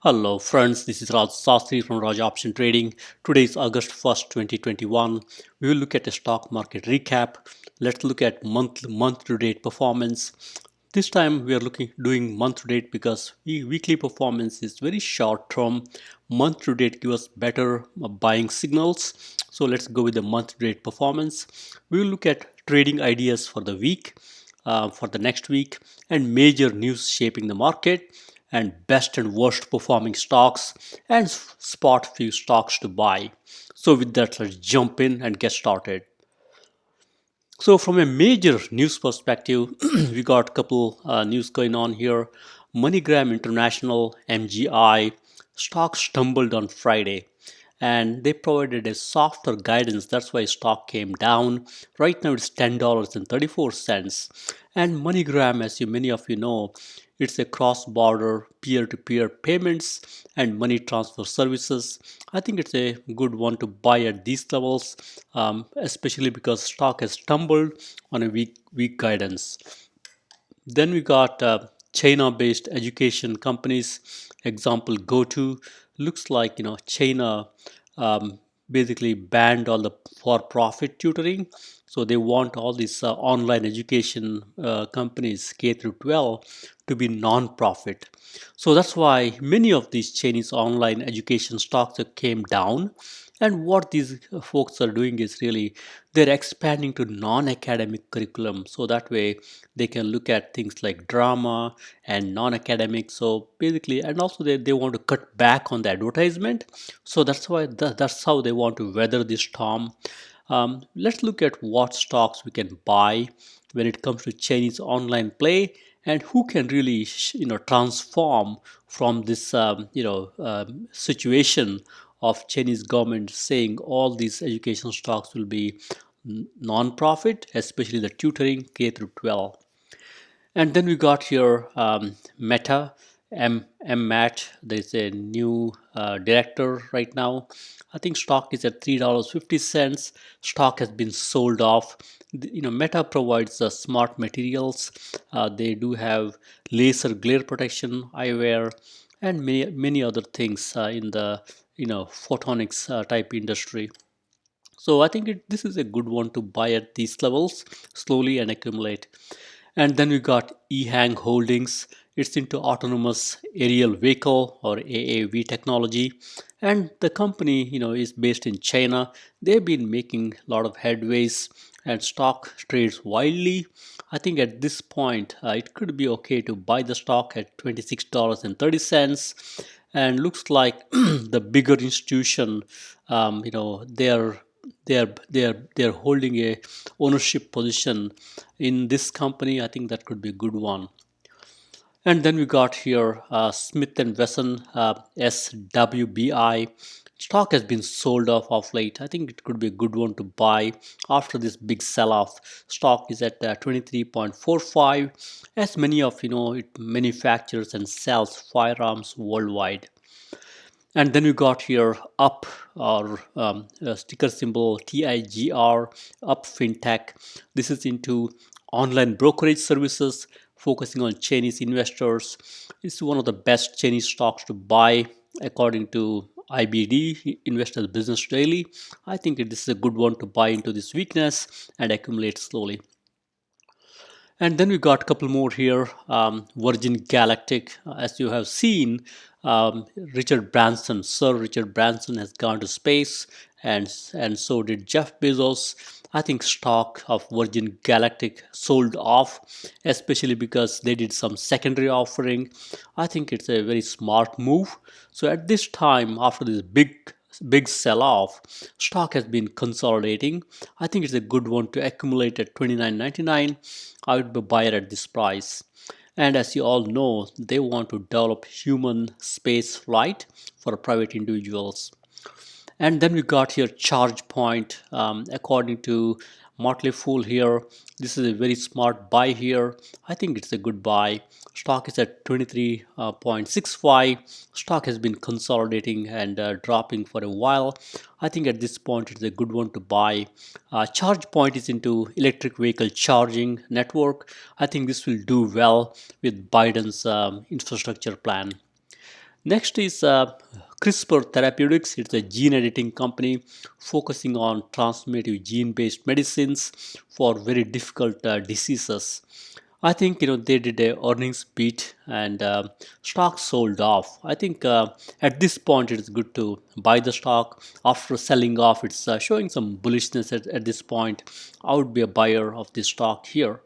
Hello friends, this is Raj Sastry from Raj Option Trading. Today is August 1st, 2021. We will look at a stock market recap. Let's look at month to date performance. This time we are doing month to date because weekly performance is very short term. Month to date gives us better buying signals. So let's go with the month to date performance. We will look at trading ideas for the week, for the next week, and major news shaping the market, and best and worst performing stocks, and spot few stocks to buy. So with that, let's jump in and get started. So from a major news perspective, we got a couple news going on here. MoneyGram International, MGI, stocks stumbled on Friday and they provided a softer guidance. That's why stock came down. Right now it's $10.34. And MoneyGram, as many of you know, it's a cross-border peer-to-peer payments and money transfer services. I think it's a good one to buy at these levels, especially because stock has tumbled on a weak guidance. Then we got China-based education companies. Example, GoTo. Looks like China basically banned all the for-profit tutoring. So they want all these online education companies K through 12 to be non-profit. So that's why many of these Chinese online education stocks came down. And what these folks are doing is really they're expanding to non-academic curriculum. So that way they can look at things like drama and non-academic. So basically, and also they want to cut back on the advertisement. So that's why that's how they want to weather this storm. Let's look at what stocks we can buy when it comes to Chinese online play and who can really transform from this situation of Chinese government saying all these education stocks will be non-profit, especially the tutoring K through 12. And then we got here Meta, MMAT. There's a new director right now. I think stock is at $3.50. Stock has been sold off. Meta provides smart materials. They do have laser glare protection, eyewear, and many other things in the photonics type industry. So I think this is a good one to buy at these levels slowly and accumulate. And then we got eHang Holdings. It's into autonomous aerial vehicle or AAV technology. And the company, is based in China. They've been making a lot of headways and stock trades wildly. I think at this point, it could be okay to buy the stock at $26.30. And looks like the bigger institution, they're holding a ownership position in this company. I think that could be a good one. And then we got here Smith and Wesson, SWBI. Stock has been sold off of late. I think it could be a good one to buy after this big sell-off. Stock is at 23.45. As many of it manufactures and sells firearms worldwide. And then we got here up, or sticker symbol TIGR, up fintech. This is into online brokerage services focusing on Chinese investors. It's one of the best Chinese stocks to buy according to IBD, Investors Business Daily. I think this is a good one to buy into this weakness and accumulate slowly. And then we got a couple more here. Virgin Galactic, as you have seen, Richard Branson, Sir Richard Branson has gone to space, and so did Jeff Bezos. I think stock of Virgin Galactic sold off, especially because they did some secondary offering. I think it's a very smart move. So at this time, after this big sell-off, stock has been consolidating. I think it's a good one to accumulate at $29.99. I would buy it at this price. And as you all know, they want to develop human space flight for private individuals. And then we got here charge point. According to Motley Fool here, this is a very smart buy here. I think it's a good buy. Stock is at 23.65. Stock has been consolidating and dropping for a while. I think at this point it's a good one to buy. Charge point is into electric vehicle charging network. I think this will do well with Biden's infrastructure plan. Next is CRISPR Therapeutics. It's a gene editing company focusing on transformative gene-based medicines for very difficult diseases. I think they did a earnings beat and stock sold off. I think at this point it is good to buy the stock. After selling off, it's showing some bullishness at this point. I would be a buyer of this stock here.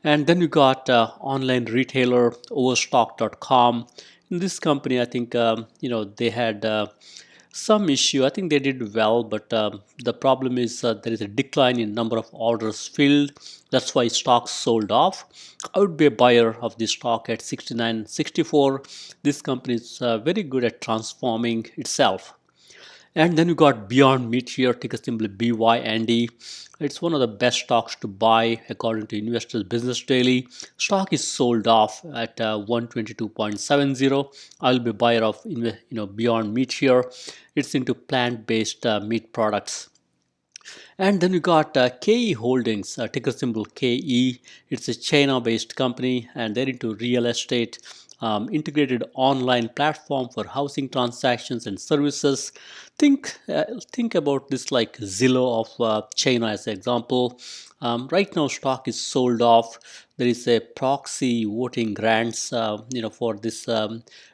And then you got online retailer overstock.com. In this company, I think they had some issue. I think they did well, but the problem is there is a decline in number of orders filled. That's why stocks sold off. I would be a buyer of this stock at 69.64. This company is very good at transforming itself. And then you got Beyond Meat here, ticker symbol BYND. It's one of the best stocks to buy according to Investors Business Daily. Stock is sold off at 122.70. I'll be a buyer of Beyond Meat here. It's into plant-based meat products. And then we got KE Holdings, ticker symbol KE. It's a China-based company, and they're into real estate, integrated online platform for housing transactions and services. Think about this like Zillow of China as an example. Right now, stock is sold off. There is a proxy voting grants, for this,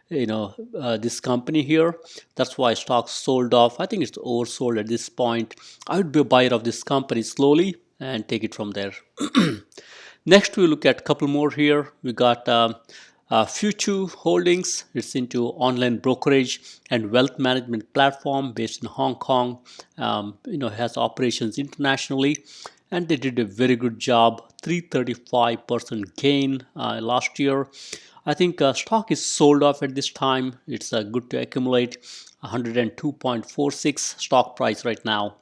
this company here. That's why stock sold off. I think it's oversold at this point. I would be a buyer of this company slowly and take it from there. Next, we look at a couple more here. We got FUTU Holdings. It's into online brokerage and wealth management platform based in Hong Kong. Has operations internationally, and they did a very good job. 335% gain last year. I think stock is sold off at this time. It's good to accumulate. 102.46 stock price right now.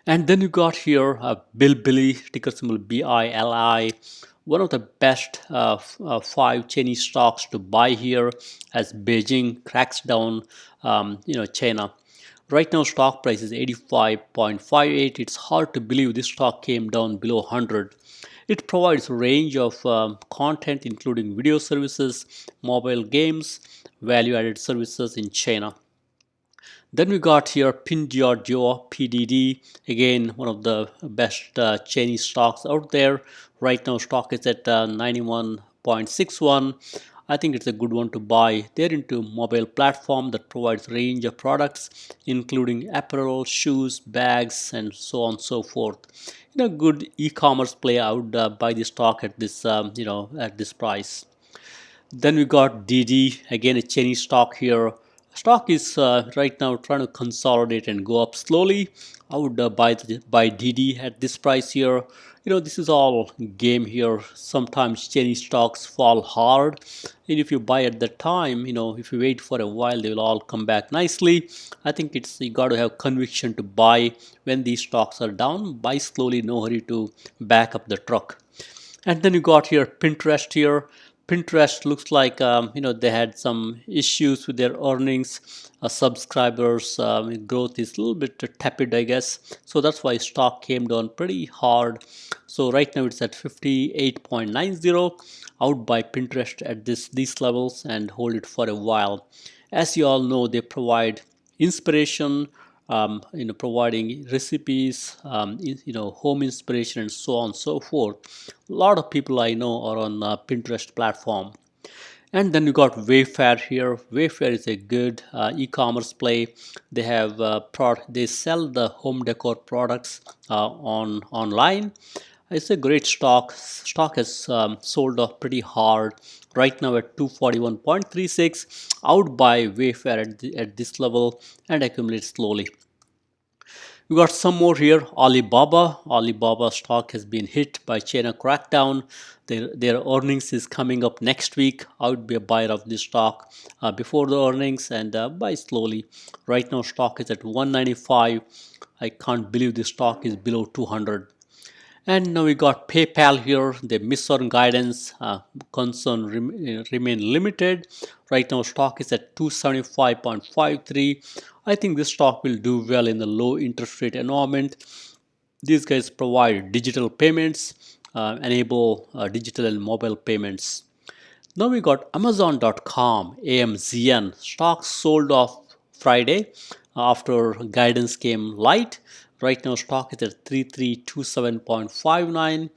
And then you got here Bilibili, ticker symbol BILI, one of the best 5 Chinese stocks to buy here as Beijing cracks down, China. Right now, stock price is 85.58. It's hard to believe this stock came down below 100. It provides a range of content including video services, mobile games, value-added services in China. Then we got here Pinduodu, PDD, again one of the best Chinese stocks out there. Right now stock is at 91.61. I think it's a good one to buy. They're into mobile platform that provides range of products including apparel, shoes, bags, and so on and so forth. Good e-commerce play. I would buy the stock at this at this price. Then we got DIDI, again a Chinese stock here. Stock is right now trying to consolidate and go up slowly. I would buy DIDI at this price here. This is all game here. Sometimes Chinese stocks fall hard, and if you buy at that time, if you wait for a while, they will all come back nicely. I think you got to have conviction to buy when these stocks are down. Buy slowly, no hurry to back up the truck. And then you got here Pinterest here. Pinterest looks like they had some issues with their earnings. Subscribers growth is a little bit tepid, I guess. So that's why stock came down pretty hard. So right now it's at 58.90. I would buy Pinterest at these levels and hold it for a while. As you all know, they provide inspiration, providing recipes, home inspiration, and so on and so forth. A lot of people I know are on Pinterest platform. And then you got Wayfair here. Wayfair is a good e-commerce play. They have they sell the home decor products online. It's a great stock. Stock has sold off pretty hard. Right now at 241.36. I would buy Wayfair at this level and accumulate slowly. We got some more here. Alibaba. Alibaba stock has been hit by China crackdown. Their earnings is coming up next week. I would be a buyer of this stock before the earnings and buy slowly. Right now stock is at 195. I can't believe this stock is below 200. And now we got PayPal here. They miss on guidance. Concern remain limited. Right now stock is at 275.53. I think this stock will do well in the low interest rate environment. These guys provide digital payments, enable digital and mobile payments. Now we got Amazon.com, AMZN. Stocks sold off Friday after guidance came light. Right now, stock is at 3327.59.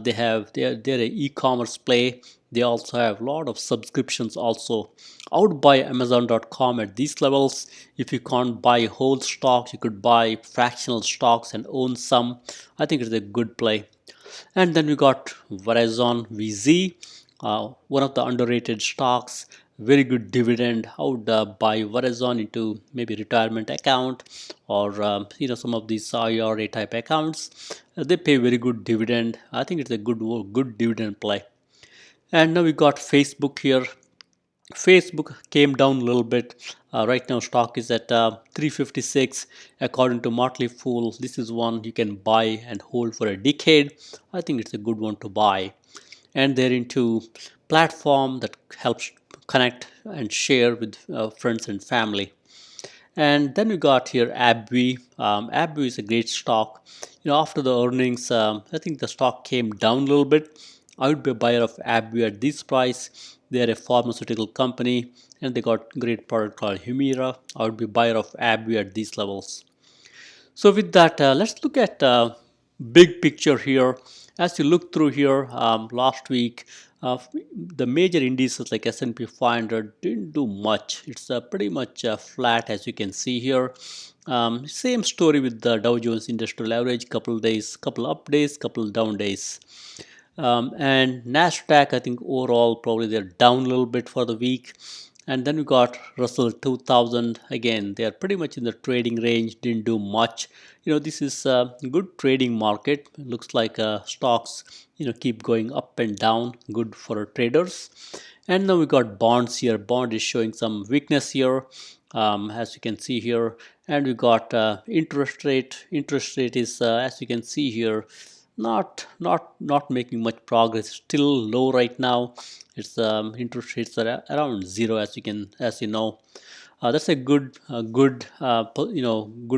They're an e-commerce play. They also have a lot of subscriptions also. I would buy Amazon.com at these levels. If you can't buy whole stocks, you could buy fractional stocks and own some. I think it's a good play. And then we got Verizon VZ, one of the underrated stocks, very good dividend. I would buy Verizon into maybe retirement account or some of these IRA type accounts. They pay very good dividend. I think it's a good dividend play. And now we got Facebook here. Facebook came down a little bit. Right now, stock is at 356. According to Motley Fool, this is one you can buy and hold for a decade. I think it's a good one to buy. And they're into platform that helps connect and share with friends and family. And then we got here AbbVie. AbbVie is a great stock. After the earnings, I think the stock came down a little bit. I would be a buyer of AbbVie at this price. They're a pharmaceutical company and they got great product called Humira. I would be a buyer of AbbVie at these levels. So with that, let's look at big picture here. As you look through here, last week, the major indices like S&P 500 didn't do much. It's pretty much flat as you can see here. Same story with the Dow Jones Industrial Average. Couple days, couple up days, couple down days. And Nasdaq, I think overall probably they're down a little bit for the week. And then we got Russell 2000. Again, they are pretty much in the trading range, didn't do much. This is a good trading market. Looks like stocks, keep going up and down, good for traders. And now we got bonds here. Bond is showing some weakness here, as you can see here. And we got interest rate. Interest rate is, as you can see here, not making much progress. Still low right now. Its interest rates are around zero, as you know. That's a good good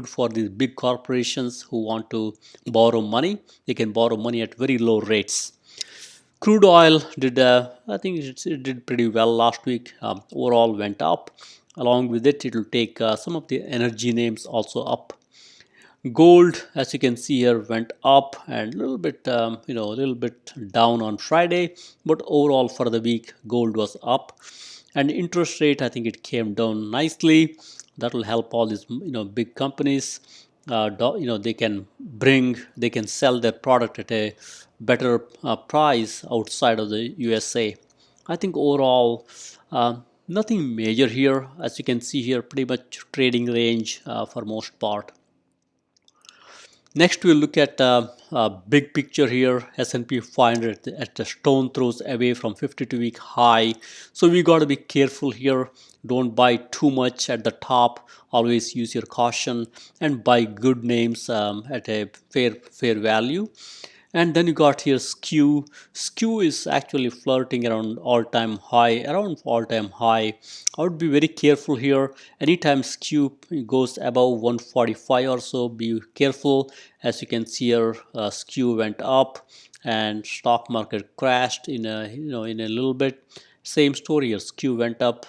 for these big corporations who want to borrow money. They can borrow money at very low rates. Crude oil did, I think it did pretty well last week. Overall went up. Along with it, it will take some of the energy names also up. Gold, as you can see here, went up and a little bit, a little bit down on Friday, but overall for the week, gold was up. And interest rate, I think it came down nicely. That will help all these, big companies. They can sell their product at a better price outside of the USA. I think overall, nothing major here. As you can see here, pretty much trading range for most part. Next, we'll look at big picture here. S&P 500 at the stone throws away from 52-week high. So we got to be careful here. Don't buy too much at the top. Always use your caution and buy good names at a fair value. And then you got here skew. Skew is actually flirting around all-time high, I would be very careful here. Anytime skew goes above 145 or so, be careful. As you can see here, skew went up and stock market crashed in a little bit. Same story here, skew went up.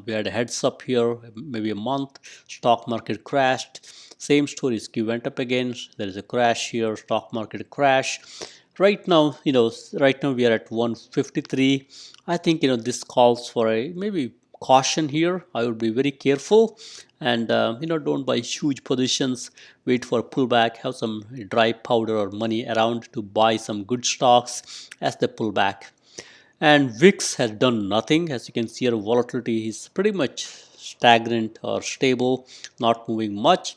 We had a heads up here, maybe a month. Stock market crashed. Same story, skew went up again. There is a crash here, stock market crash. Right now, we are at 153. I think, this calls for a maybe caution here. I would be very careful and, don't buy huge positions. Wait for a pullback, have some dry powder or money around to buy some good stocks as they pull back. And VIX has done nothing. As you can see, our volatility is pretty much stagnant or stable, not moving much.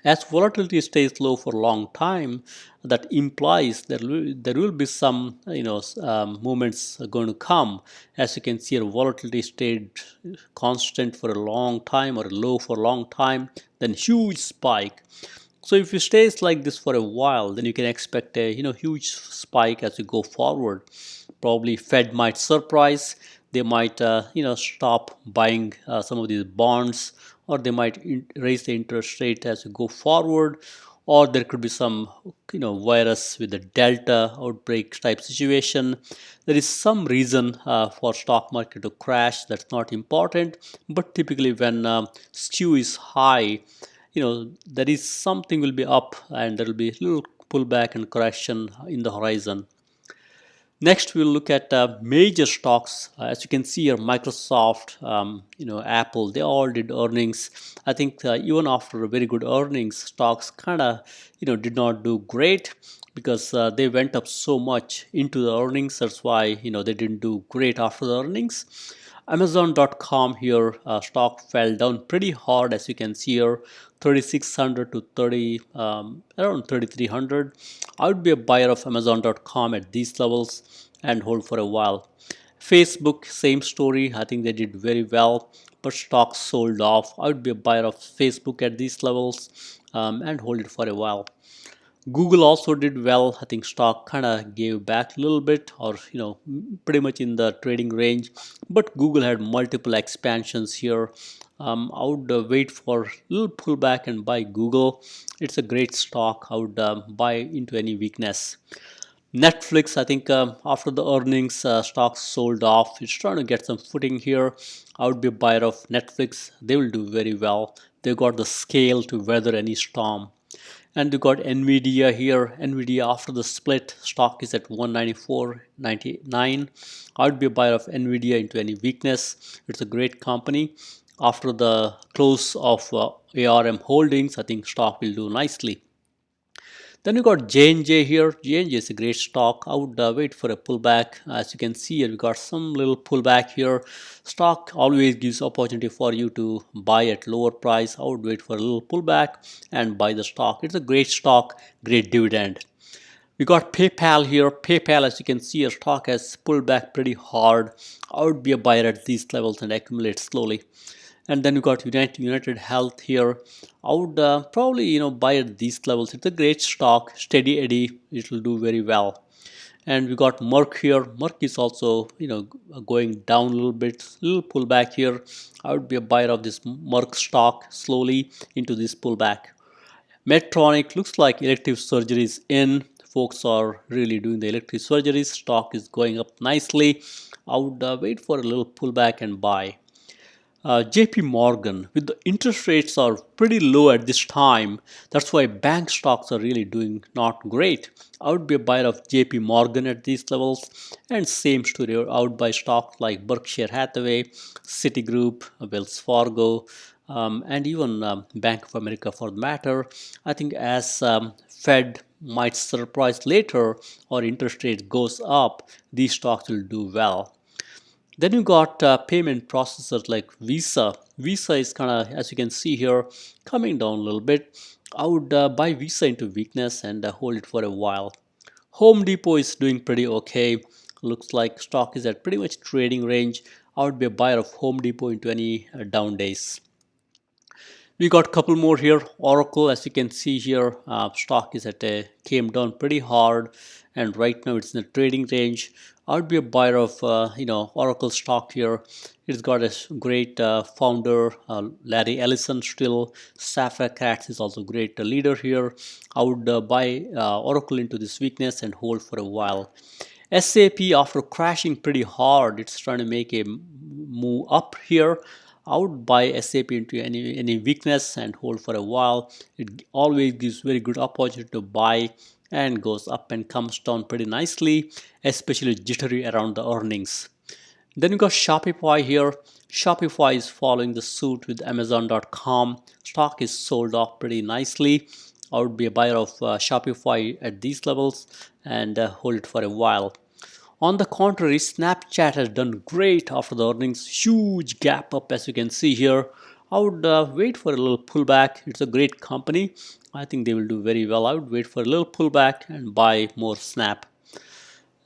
As volatility stays low for a long time, that implies there will be some movements going to come. As you can see, our volatility stayed constant for a long time or low for a long time, then huge spike. So if it stays like this for a while, then you can expect a huge spike as you go forward. Probably Fed might surprise. They might stop buying some of these bonds, or they might raise the interest rate as you go forward, or there could be some virus with the Delta outbreak type situation. There is some reason for stock market to crash. That's not important, but typically when skew is high, there is something will be up and there will be a little pullback and correction in the horizon. Next, we'll look at major stocks. As you can see here, Microsoft, Apple, they all did earnings. I think even after a very good earnings, stocks kind of, did not do great because they went up so much into the earnings. That's why, they didn't do great after the earnings. Amazon.com here, stock fell down pretty hard, as you can see here, 3600 to 30, around 3300. I would be a buyer of Amazon.com at these levels and hold for a while. Facebook, same story. I think they did very well, but stocks sold off. I would be a buyer of Facebook at these levels and hold it for a while. Google also did well. I think stock kind of gave back a little bit, or pretty much in the trading range. But Google had multiple expansions here. I would wait for a little pullback and buy Google. It's a great stock. I would buy into any weakness. Netflix, I think after the earnings, stocks sold off. It's trying to get some footing here. I would be a buyer of Netflix. They will do very well. They got the scale to weather any storm. And you got Nvidia here. Nvidia after the split, stock is at 194.99. I would be a buyer of Nvidia into any weakness. It's a great company. After the close of ARM Holdings, I think stock will do nicely. Then you got J&J here. J&J is a great stock. I would wait for a pullback. As you can see here, we got some little pullback here. Stock always gives opportunity for you to buy at lower price. I would wait for a little pullback and buy the stock. It's a great stock, great dividend. We got PayPal here. PayPal, as you can see, your stock has pulled back pretty hard. I would be a buyer at these levels and accumulate slowly. And then you got United Health here. I would probably buy at these levels. It's a great stock, steady eddy. It will do very well. And we got Merck here. Merck is also going down a little bit, little pullback here. I would be a buyer of this Merck stock slowly into this pullback. Medtronic looks like elective surgery is in. Folks are really doing the elective surgeries. Stock is going up nicely. I would wait for a little pullback and buy. JP Morgan, with the interest rates are pretty low at this time, that's why bank stocks are really doing not great. I would be a buyer of JP Morgan at these levels, and same story. I would buy stocks like Berkshire Hathaway, Citigroup, Wells Fargo, and even Bank of America for the matter. I think as Fed might surprise later or interest rate goes up, these stocks will do well. Then you got payment processors like Visa. Visa is kind of, as you can see here, coming down a little bit. I would buy Visa into weakness and hold it for a while. Home Depot is doing pretty okay. Looks like stock is at pretty much trading range. I would be a buyer of Home Depot into any down days. We got a couple more here. Oracle, as you can see here, stock is came down pretty hard, and right now it's in the trading range. I would be a buyer of Oracle stock here. It's got a great founder, Larry Ellison still. Safra Catz is also a great leader here. I would buy Oracle into this weakness and hold for a while. SAP, after crashing pretty hard, it's trying to make a move up here. I would buy SAP into any weakness and hold for a while. It always gives very good opportunity to buy and goes up and comes down pretty nicely, especially jittery around the earnings. Then you got Shopify here. Shopify is following the suit with Amazon.com. Stock is sold off pretty nicely. I would be a buyer of Shopify at these levels and hold it for a while. On the contrary, Snapchat has done great after the earnings. Huge gap up, as you can see here. I would wait for a little pullback. It's a great company. I think they will do very well. I would wait for a little pullback and buy more Snap.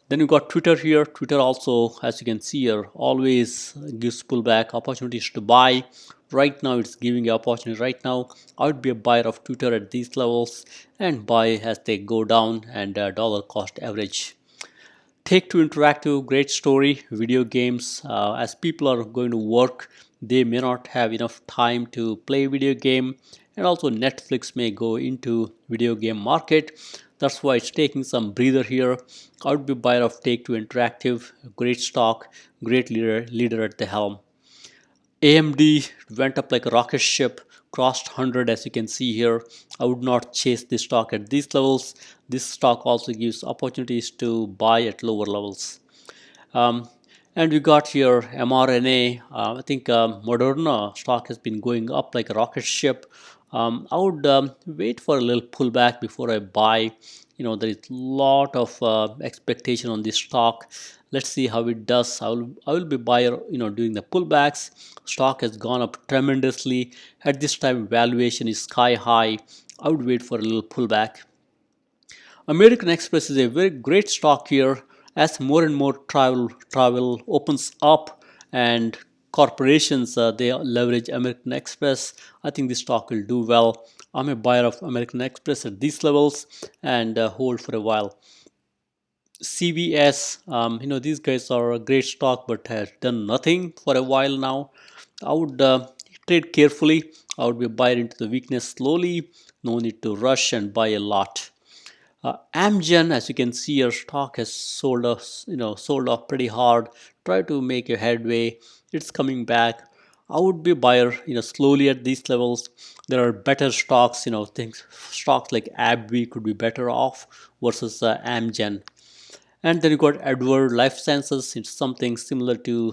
Then you got Twitter here. Twitter also, as you can see here, always gives pullback opportunities to buy. Right now, it's giving an opportunity. Right now, I would be a buyer of Twitter at these levels and buy as they go down and dollar cost average. Take-Two Interactive, great story, video games. As people are going to work, they may not have enough time to play video game, and also Netflix may go into video game market. That's why it's taking some breather here. I would be buyer of Take-Two Interactive, great stock, great leader at the helm. AMD went up like a rocket ship, crossed 100 as you can see here. I would not chase this stock at these levels. This stock also gives opportunities to buy at lower levels. Um, and we got here mRNA. I think Moderna stock has been going up like a rocket ship. I would wait for a little pullback before I buy. There is a lot of expectation on this stock. Let's see how it does. I will be buyer. During the pullbacks, stock has gone up tremendously. At this time, valuation is sky high. I would wait for a little pullback. American Express is a very great stock here as more and more travel opens up and corporations they leverage American Express. I think this stock will do well. I'm a buyer of American Express at these levels and hold for a while. CVS, these guys are a great stock but has done nothing for a while now. I would trade carefully. I would be a buyer into the weakness slowly. No need to rush and buy a lot. Amgen, as you can see, your stock has sold off pretty hard. Try to make a headway. It's coming back. I would be a buyer, slowly at these levels. There are better stocks, stocks like AbbVie could be better off versus Amgen. And then you got Edward Life Sciences. It's something similar to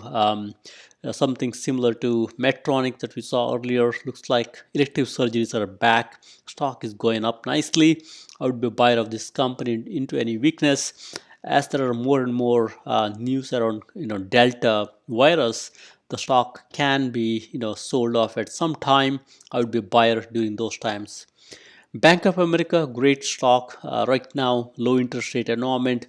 Medtronic that we saw earlier. Looks like elective surgeries are back. Stock is going up nicely. I would be a buyer of this company into any weakness. As there are more and more news around Delta virus, the stock can be sold off at some time. I would be a buyer during those times. Bank of America, great stock. Right now, low interest rate environment.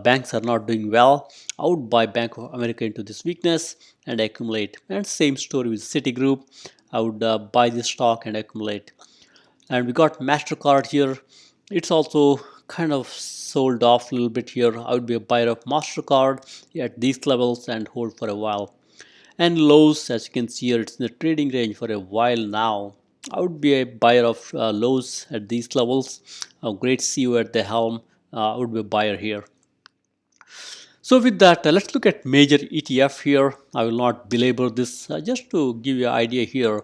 Banks are not doing well. I would buy Bank of America into this weakness and accumulate. And same story with Citigroup. I would buy this stock and accumulate. And we got MasterCard here. It's also kind of sold off a little bit here. I would be a buyer of MasterCard at these levels and hold for a while. And Lowe's, as you can see here, it's in the trading range for a while now. I would be a buyer of Lowe's at these levels. A great CEO at the helm. I would be a buyer here. So with that, let's look at major ETF here. I will not belabor this, just to give you an idea here.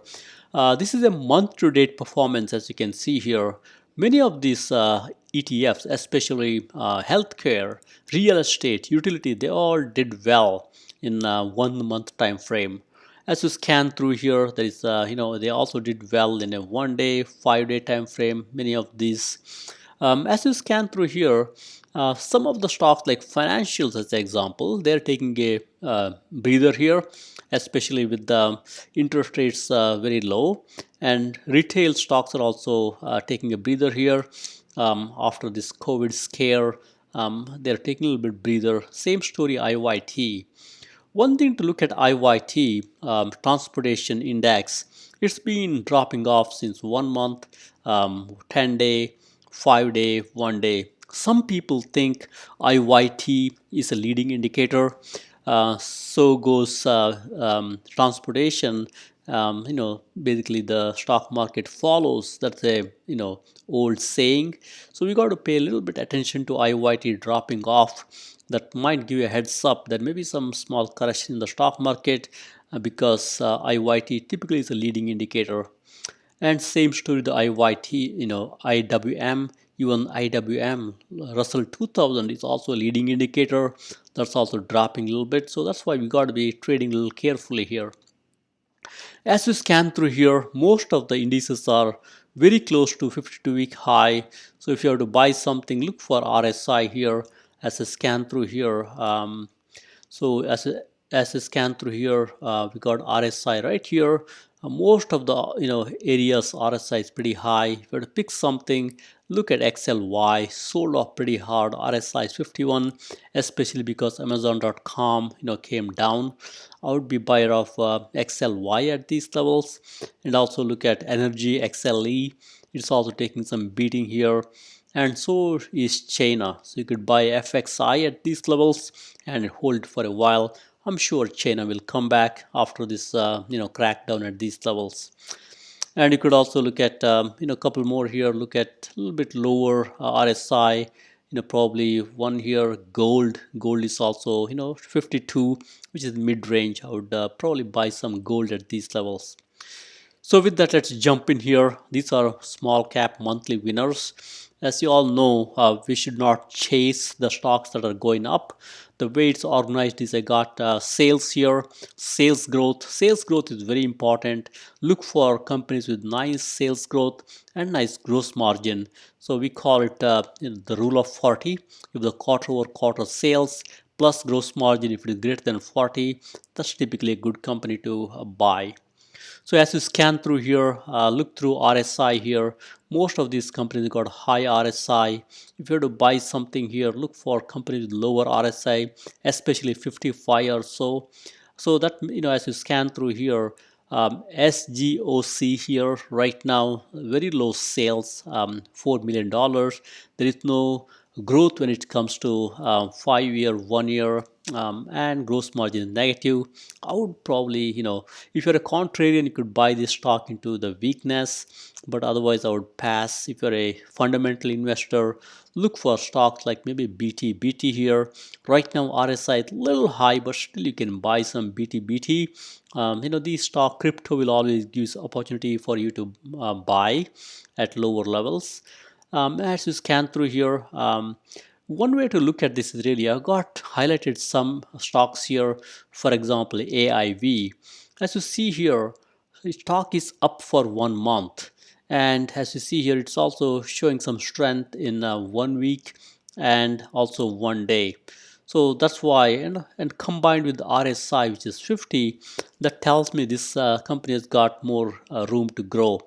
This is a month-to-date performance, as you can see here. Many of these ETFs, especially healthcare, real estate, utility, they all did well in 1 month time frame. As you scan through here, there is they also did well in a 1 day, 5 day time frame. Many of these. As you scan through here, some of the stocks like financials as an example, they're taking a breather here, especially with the interest rates very low, and retail stocks are also taking a breather here after this COVID scare. They're taking a little bit breather. Same story IYT. One thing to look at IYT, transportation index, it's been dropping off since 1 month, 10 day, 5 day, 1 day. Some people think IYT is a leading indicator. So goes transportation. Basically the stock market follows. That's a old saying. So we got to pay a little bit attention to IYT dropping off. That might give you a heads up that maybe some small correction in the stock market because IYT typically is a leading indicator. And same story the IYT, IWM, even IWM, Russell 2000 is also a leading indicator. That's also dropping a little bit. So that's why we got to be trading a little carefully here. As we scan through here, most of the indices are very close to 52-week high. So if you have to buy something, look for RSI here as a scan through here. So as a scan through here, we got RSI right here. Most of the areas RSI is pretty high. If you have to pick something, look at XLY, sold off pretty hard. RSI is 51, especially because Amazon.com came down. I would be buyer of XLY at these levels, and also look at energy XLE. It's also taking some beating here, and so is China. So you could buy FXI at these levels and hold for a while. I'm sure China will come back after this crackdown at these levels. And you could also look at a couple more here. Look at a little bit lower RSI. Probably one here. Gold is also 52, which is mid range. I would probably buy some gold at these levels. So with that, let's jump in here. These are small cap monthly winners. As you all know, we should not chase the stocks that are going up. The way it's organized is I got sales here, sales growth. Sales growth is very important. Look for companies with nice sales growth and nice gross margin. So we call it the rule of 40. If the quarter over quarter sales plus gross margin, if it is greater than 40, that's typically a good company to buy. So as you scan through here, look through RSI here. Most of these companies got high RSI. If you have to buy something here, look for companies with lower RSI, especially 55 or so. So that, as you scan through here, SGOC here right now, very low sales, $4 million. There is no growth when it comes to 5 year, 1 year, and gross margin negative. I would probably, if you're a contrarian, you could buy this stock into the weakness, but otherwise I would pass. If you're a fundamental investor, look for stocks like maybe BT here. Right now RSI is a little high, but still you can buy some BT. These stock crypto will always give opportunity for you to buy at lower levels. As you scan through here, one way to look at this is really, I've got highlighted some stocks here. For example, AIV. As you see here, the stock is up for 1 month, and as you see here, it's also showing some strength in 1 week and also 1 day. So that's why, and combined with the RSI, which is 50, that tells me this company has got more room to grow.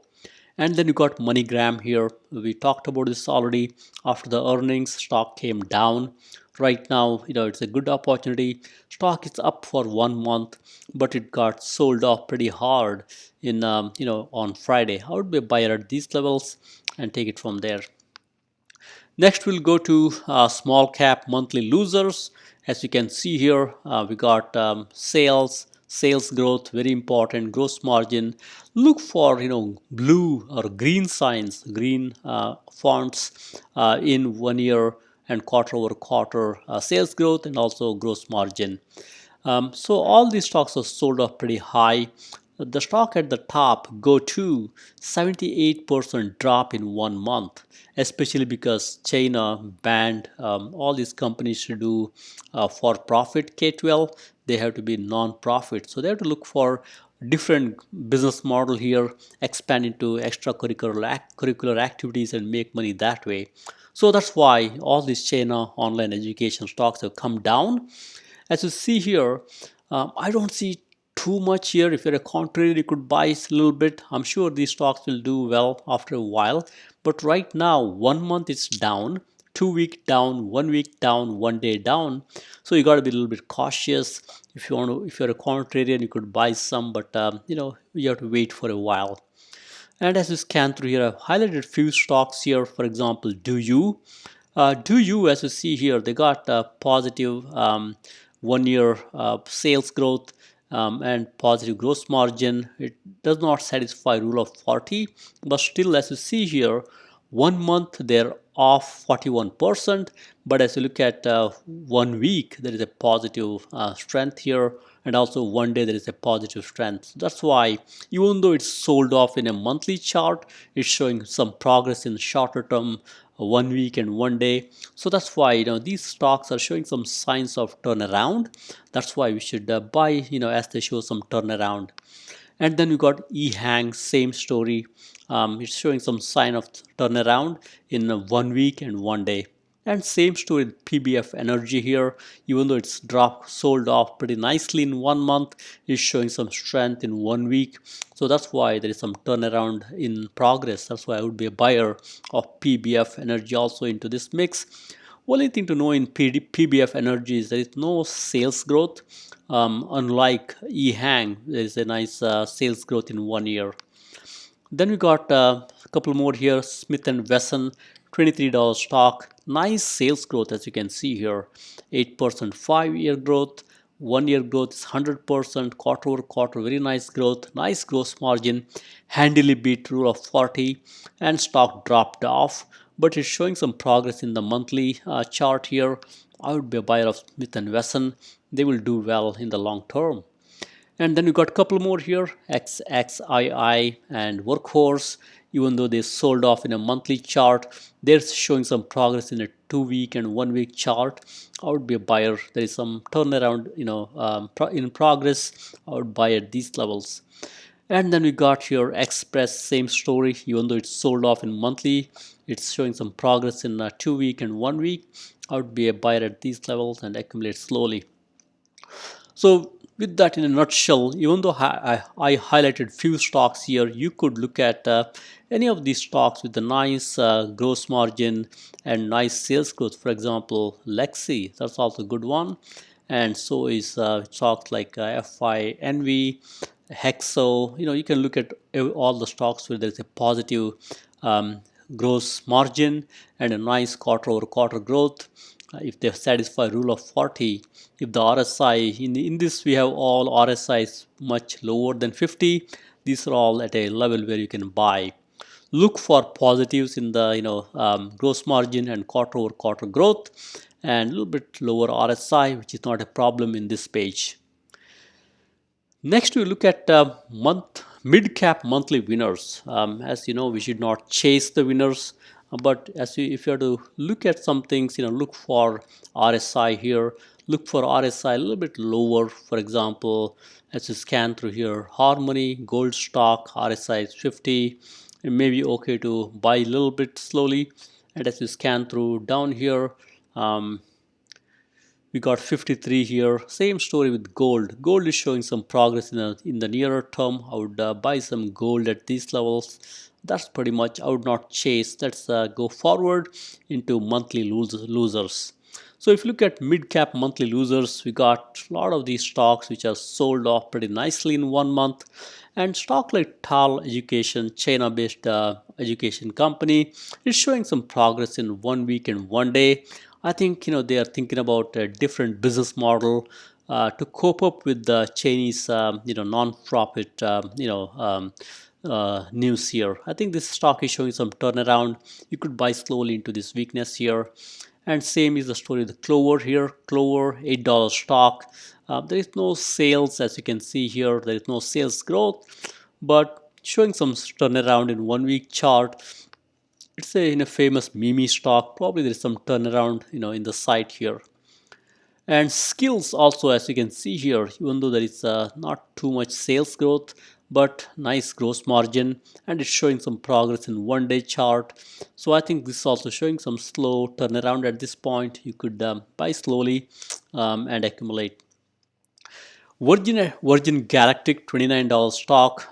And then you got MoneyGram here. We talked about this already. After the earnings, stock came down. Right now, it's a good opportunity. Stock is up for 1 month, but it got sold off pretty hard in on Friday. I would be a buyer at these levels and take it from there. Next, we'll go to small cap monthly losers. As you can see here, we got sales growth, very important, gross margin. Look for blue or green signs, green fonts in 1 year and quarter over quarter sales growth and also gross margin. So all these stocks are sold off pretty high. The stock at the top go to 78% drop in 1 month, especially because China banned all these companies to do for profit K-12. They have to be non-profit, so they have to look for different business model here, expand into extracurricular activities and make money that way. So that's why all these China online education stocks have come down. As you see here, I don't see too much here. If you're a contrarian, you could buy a little bit. I'm sure these stocks will do well after a while. But right now, 1 month is down, 2 week down, 1 week down, 1 day down. So you got to be a little bit cautious. If you're a contrarian, you could buy some, but you have to wait for a while. And as you scan through here, I've highlighted few stocks here. For example, as you see here, they got positive 1 year sales growth and positive gross margin. It does not satisfy rule of 40, but still, as you see here, 1 month they're off 41%, but as you look at 1 week, there is a positive strength here, and also 1 day there is a positive strength. That's why, even though it's sold off in a monthly chart, it's showing some progress in shorter term, 1 week and 1 day. So that's why these stocks are showing some signs of turnaround. That's why we should buy as they show some turnaround. And then we got eHang, same story. It's showing some sign of turnaround in 1 week and 1 day. And same story with PBF Energy here. Even though it's sold off pretty nicely in 1 month, it's showing some strength in 1 week. So that's why there is some turnaround in progress. That's why I would be a buyer of PBF Energy also into this mix. Only thing to know in PBF Energy is there is no sales growth. Unlike eHang, there is a nice sales growth in 1 year. Then we got a couple more here. Smith & Wesson, $23 stock. Nice sales growth, as you can see here. 8% 5-year growth, 1 year growth is 100%, quarter over quarter, very nice growth, nice gross margin, handily beat rule of 40, and stock dropped off, but it's showing some progress in the monthly chart here. I would be a buyer of Smith and Wesson. They will do well in the long term. And then we got a couple more here, XXII and Workhorse. Even though they sold off in a monthly chart, they're showing some progress in a 2 week and 1 week chart. I would be a buyer. There is some turnaround, in progress. I would buy at these levels. And then we got here Express, same story. Even though it's sold off in monthly, it's showing some progress in a 2 week and 1 week. I would be a buyer at these levels and accumulate slowly. So with that in a nutshell, even though I highlighted few stocks here, you could look at any of these stocks with a nice gross margin and nice sales growth. For example, Lexi, that's also a good one. And so is stocks like FINV, Hexo. You can look at all the stocks where there's a positive um, gross margin and a nice quarter over quarter growth. If they satisfy rule of 40, if the RSI, in this we have all RSIs much lower than 50, these are all at a level where you can buy. Look for positives in the gross margin and quarter over quarter growth, and a little bit lower RSI, which is not a problem in this page. Next, we look at mid-cap monthly winners. As you know, we should not chase the winners, but if you have to look at some things, look for RSI here. Look for RSI a little bit lower. For example, as you scan through here, Harmony, gold stock, RSI is 50. It may be okay to buy a little bit slowly. And as you scan through down here, we got 53 here. Same story with gold. Gold is showing some progress in the nearer term. I would buy some gold at these levels. That's pretty much. I would not chase. Let's go forward into monthly losers. So if you look at mid-cap monthly losers, we got a lot of these stocks which are sold off pretty nicely in 1 month. And stock like TAL Education, China-based education company, is showing some progress in 1 week and 1 day. I think they are thinking about a different business model to cope up with the Chinese non-profit news here. I think this stock is showing some turnaround. You could buy slowly into this weakness here. And same is the story of the Clover here. Clover, $8 stock. There is no sales, as you can see here. There is no sales growth, but showing some turnaround in 1 week chart. It's in a famous meme stock. Probably there is some turnaround, in the site here. And skills also, as you can see here, even though there is not too much sales growth, but nice gross margin, and it's showing some progress in 1 day chart. So I think this is also showing some slow turnaround at this point. You could buy slowly and accumulate. Virgin Galactic, $29 stock.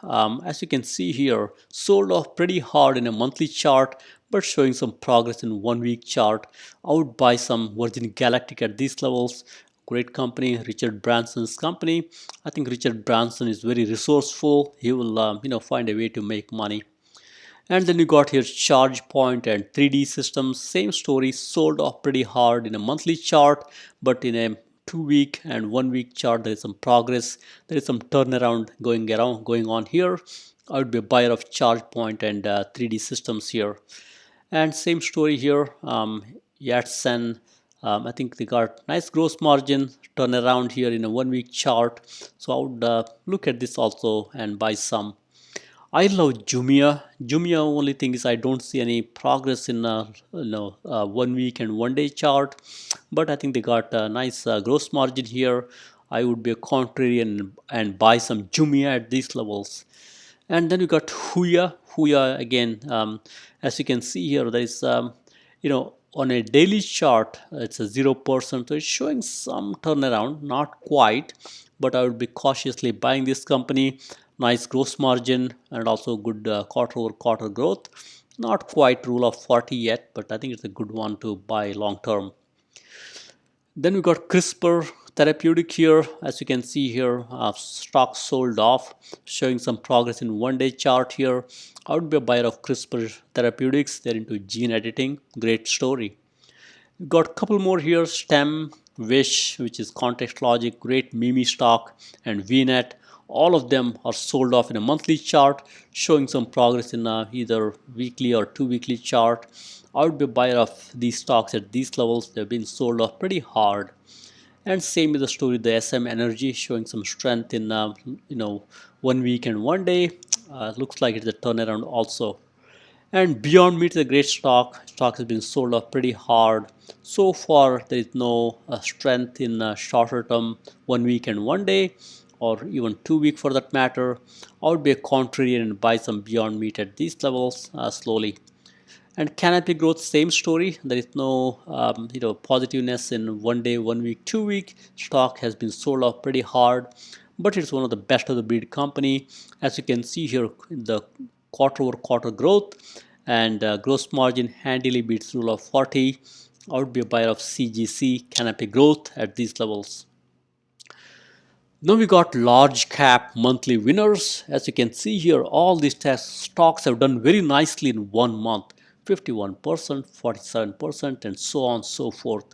As you can see here, sold off pretty hard in a monthly chart, but showing some progress in 1 week chart. I would buy some Virgin Galactic at these levels. Great company, Richard Branson's company. I think Richard Branson is very resourceful. He will find a way to make money. And then you got here ChargePoint and 3D Systems. Same story, sold off pretty hard in a monthly chart, but in a 2 week and 1 week chart there is some progress. There is some turnaround going on here. I would be a buyer of ChargePoint and 3D Systems here. And same story here, Yatsen. I think they got nice gross margin, turnaround here in a 1 week chart. So I would look at this also and buy some. I love Jumia. Jumia, only thing is I don't see any progress in 1 week and 1 day chart, but I think they got a nice gross margin here. I would be a contrarian and buy some Jumia at these levels. And then we got Huya. Huya again, as you can see here, there is on a daily chart it's a 0%, so it's showing some turnaround, not quite, but I would be cautiously buying this company. Nice gross margin and also good quarter over quarter growth. Not quite rule of 40 yet, but I think it's a good one to buy long term. Then we got CRISPR Therapeutic here. As you can see here, stock sold off, showing some progress in 1 day chart here. I would be a buyer of CRISPR Therapeutics. They're into gene editing. Great story. We've got a couple more here. STEM, Wish, which is Context Logic, great meme stock, and VNet. All of them are sold off in a monthly chart, showing some progress in either weekly or 2 weekly chart. I would be a buyer of these stocks at these levels. They've been sold off pretty hard. And same is the story, the SM Energy showing some strength in 1 week and 1 day. Looks like it's a turnaround also. And Beyond Meat is a great stock. Stock has been sold off pretty hard. So far, there is no strength in shorter term, 1 week and 1 day, or even 2 week for that matter. I would be a contrarian and buy some Beyond Meat at these levels slowly. And Canopy Growth, same story. There is no positiveness in 1 day, 1 week, 2 week. Stock has been sold off pretty hard, but it's one of the best of the breed company. As you can see here, in the quarter-over-quarter growth and gross margin handily beats rule of 40. I would be a buyer of CGC, Canopy Growth at these levels. Now we got large cap monthly winners. As you can see here, all these stocks have done very nicely in 1 month. 51%, 47%, and so on and so forth.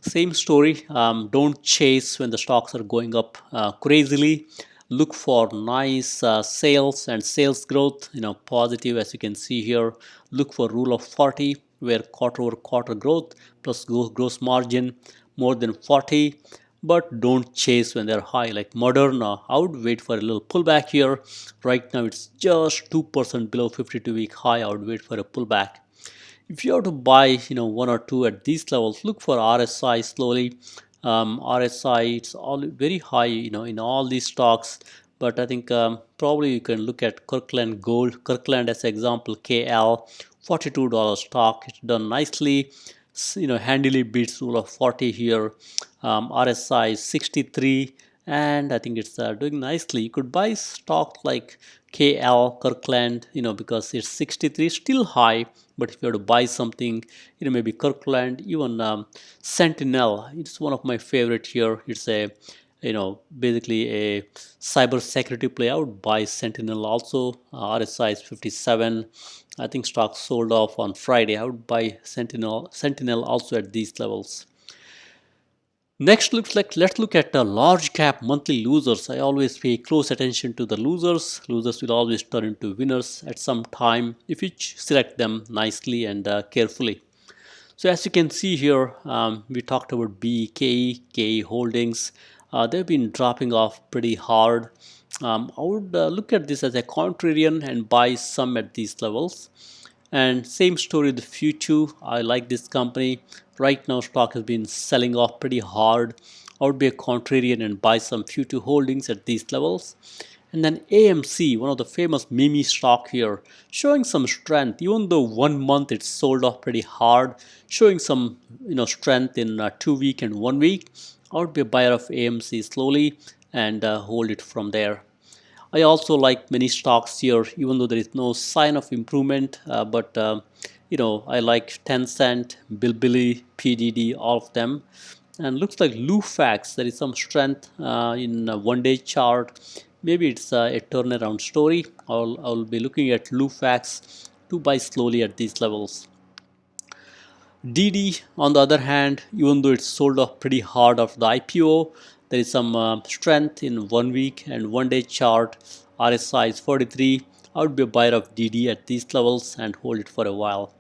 Same story. Don't chase when the stocks are going up crazily. Look for nice sales and sales growth, positive as you can see here. Look for rule of 40 where quarter over quarter growth plus gross margin more than 40. But don't chase when they're high like Moderna. I would wait for a little pullback here. Right now it's just 2% below 52-week high. I would wait for a pullback. If you have to buy, one or two at these levels, look for RSI slowly. RSI, it's all very high, in all these stocks. But I think probably you can look at Kirkland Gold. Kirkland as example, KL, $42 stock. It's done nicely. Handily beats rule of 40 here. RSI is 63, and I think it's doing nicely. You could buy stock like KL, Kirkland, because it's 63, still high. But if you have to buy something, maybe Kirkland, even Sentinel, it's one of my favorite here. It's a, basically a cyber security play. I would buy Sentinel also. RSI is 57. I think stock sold off on Friday. I would buy Sentinel also at these levels. Next, let's look at the large cap monthly losers. I always pay close attention to the losers. Losers will always turn into winners at some time if you select them nicely and carefully. So as you can see here, we talked about BEKE Holdings. They've been dropping off pretty hard. I would look at this as a contrarian and buy some at these levels. And same story with FUTU. I like this company. Right now, stock has been selling off pretty hard. I would be a contrarian and buy some FUTU holdings at these levels. And then AMC, one of the famous meme stock here, showing some strength. Even though 1 month it's sold off pretty hard, showing some strength in 2 week and 1 week. I would be a buyer of AMC slowly and hold it from there. I also like many stocks here, even though there is no sign of improvement. But I like Tencent, Bilibili, PDD, all of them. And looks like Lufax, there is some strength in a 1 day chart. Maybe it's a turnaround story. I'll be looking at Lufax to buy slowly at these levels. DIDI, on the other hand, even though it's sold off pretty hard after the IPO, there is some strength in 1 week and 1 day chart. RSI is 43. I would be a buyer of DIDI at these levels and hold it for a while.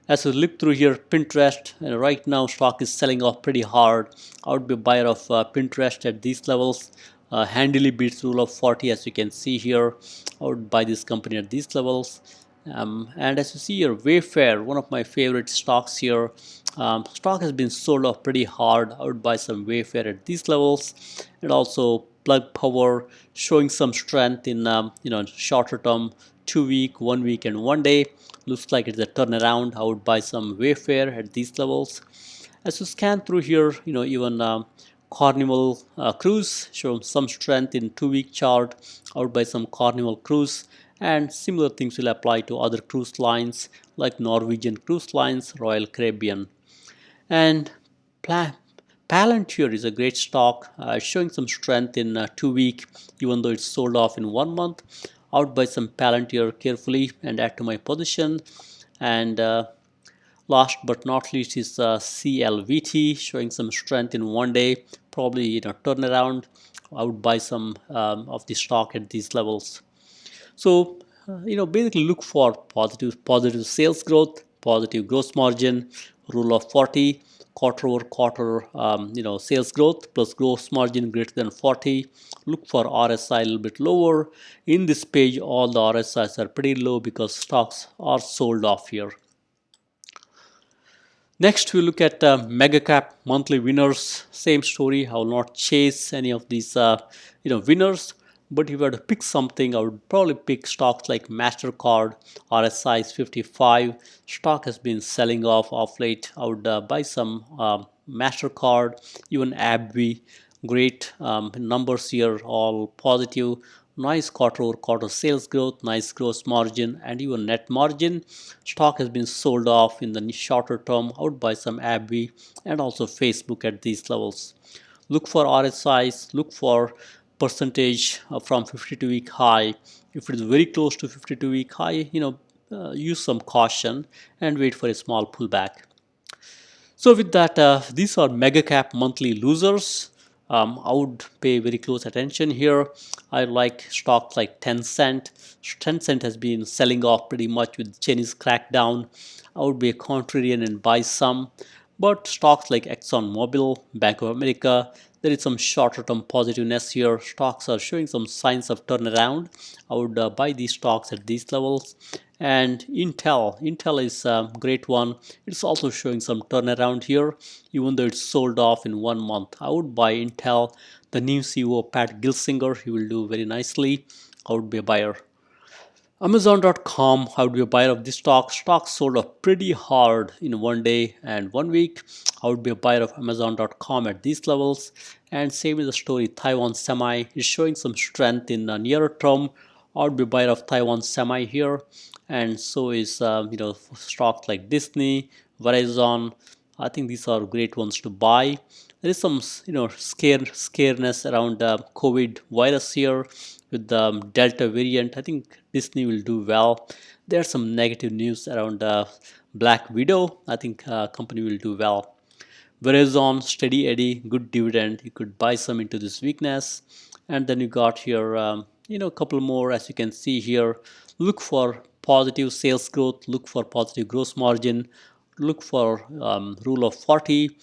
As we look through here, Pinterest, and right now stock is selling off pretty hard. I would be a buyer of Pinterest at these levels. Handily beats rule of 40 as you can see here. I would buy this company at these levels. And as you see here, Wayfair, one of my favorite stocks here. Stock has been sold off pretty hard. I would buy some Wayfair at these levels. And also Plug Power showing some strength in shorter term, 2 week, 1 week, and 1 day. Looks like it's a turnaround. I would buy some Wayfair at these levels. As you scan through here, even Carnival Cruise show some strength in 2 week chart. I would buy some Carnival Cruise, and similar things will apply to other cruise lines like Norwegian Cruise Lines, Royal Caribbean. And Palantir is a great stock, showing some strength in 2 week, even though it's sold off in 1 month. I would buy some Palantir carefully and add to my position. And Last but not least is CLVT, showing some strength in one day, probably turnaround. I would buy some of the stock at these levels. So basically look for positive sales growth, positive gross margin, rule of 40, quarter over quarter sales growth plus gross margin greater than 40. Look for RSI a little bit lower. In this page, all the RSIs are pretty low because stocks are sold off here. Next, we look at mega cap monthly winners. Same story. I will not chase any of these winners. But if I were to pick something, I would probably pick stocks like MasterCard. RSI is 55. Stock has been selling off late. I would buy some MasterCard, even AbbVie. Great numbers here, all positive. Nice quarter over quarter sales growth, nice gross margin, and even net margin. Stock has been sold off in the shorter term. I would buy some AbbVie and also Facebook at these levels. Look for RSIs, look for percentage from 52-week high. If it is very close to 52-week high, use some caution and wait for a small pullback. So with that, these are mega cap monthly losers. I would pay very close attention here. I like stocks like Tencent. Tencent has been selling off pretty much with Chinese crackdown. I would be a contrarian and buy some. But stocks like ExxonMobil, Bank of America, there is some shorter term positiveness here. Stocks are showing some signs of turnaround. I would buy these stocks at these levels. And Intel is a great one. It's also showing some turnaround here, even though it's sold off in 1 month. I would buy Intel. The new CEO, Pat Gelsinger, he will do very nicely. I would be a buyer. Amazon.com, I would be a buyer of this stock. Stock sold off pretty hard in 1 day and 1 week. I would be a buyer of Amazon.com at these levels. And same is the story. Taiwan Semi is showing some strength in the nearer term. I would be a buyer of Taiwan Semi here. And so is stocks like Disney, Verizon. I think these are great ones to buy. There is some scareness around COVID virus here with the Delta variant. I think Disney will do well. There's some negative news around Black Widow. I think company will do well. Verizon, steady Eddie, good dividend. You could buy some into this weakness. And then you got here, a couple more as you can see here. Look for positive sales growth. Look for positive gross margin. Look for rule of 40.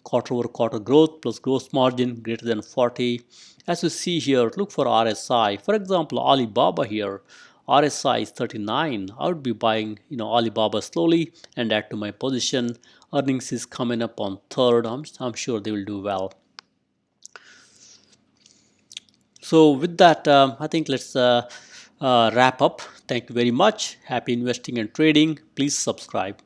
Quarter over quarter growth plus gross margin greater than 40. As you see here, look for RSI. For example, Alibaba here, RSI is 39. I would be buying Alibaba slowly and add to my position. Earnings is coming up on 3rd. I'm sure they will do well. So with that, I think let's wrap up. Thank you very much. Happy investing and trading. Please subscribe.